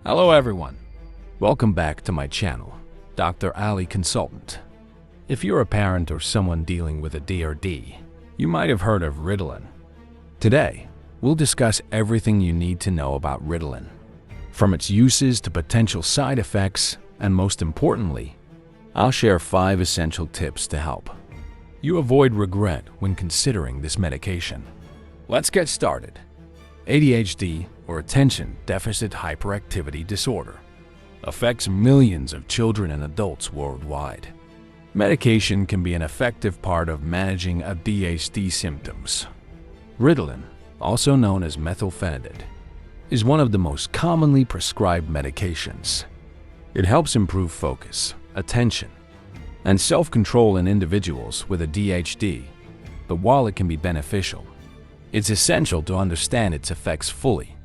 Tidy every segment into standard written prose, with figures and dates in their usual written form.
Hello everyone, welcome back to my channel, Dr. Ali Consultant. If you're a parent or someone dealing with ADHD, you might have heard of Ritalin. Today, we'll discuss everything you need to know about Ritalin, from its uses to potential side effects, and most importantly, I'll share 5 essential tips to help you avoid regret when considering this medication. Let's get started. ADHD, or Attention Deficit Hyperactivity Disorder, affects millions of children and adults worldwide. Medication can be an effective part of managing ADHD symptoms. Ritalin, also known as methylphenidate, is one of the most commonly prescribed medications. It helps improve focus, attention, and self-control in individuals with ADHD, but while it can be beneficial, it's essential to understand its effects fully.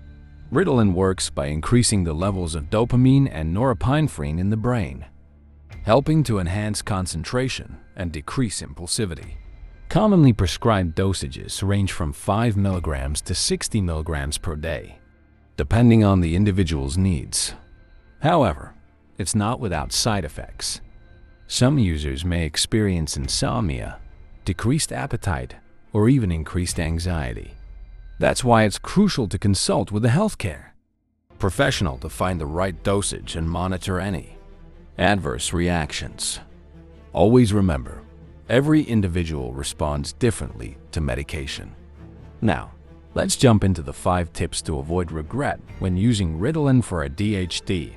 Ritalin works by increasing the levels of dopamine and norepinephrine in the brain, helping to enhance concentration and decrease impulsivity. Commonly prescribed dosages range from 5 mg to 60 mg per day, depending on the individual's needs. However, it's not without side effects. Some users may experience insomnia, decreased appetite, or even increased anxiety. That's why it's crucial to consult with a healthcare professional to find the right dosage and monitor any adverse reactions. Always remember, every individual responds differently to medication. Now, let's jump into the 5 tips to avoid regret when using Ritalin for ADHD.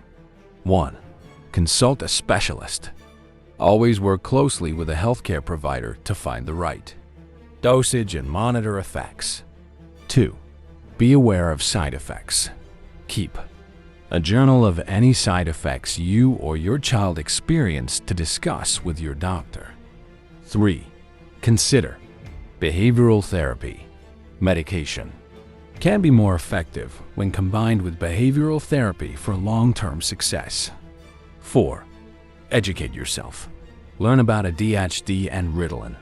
1. Consult a specialist. Always work closely with a healthcare provider to find the right dosage and monitor effects. 2. Be aware of side effects. Keep a journal of any side effects you or your child experience to discuss with your doctor. 3. Consider behavioral therapy. Medication can be more effective when combined with behavioral therapy for long-term success. 4. Educate yourself. Learn about ADHD and Ritalin.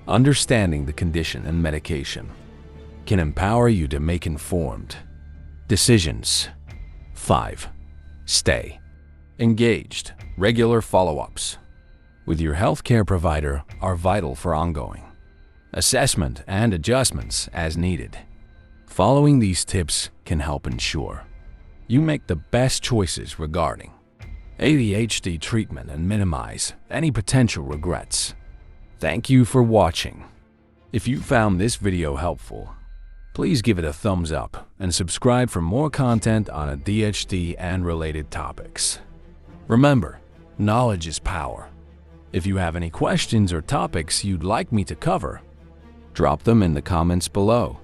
Understanding the condition and medication can empower you to make informed decisions. 5. Stay engaged. Regular follow-ups with your healthcare provider are vital for ongoing assessment and adjustments as needed. Following these tips can help ensure you make the best choices regarding ADHD treatment and minimize any potential regrets. Thank you for watching. If you found this video helpful, please give it a thumbs up and subscribe for more content on ADHD and related topics. Remember, knowledge is power. If you have any questions or topics you'd like me to cover, drop them in the comments below.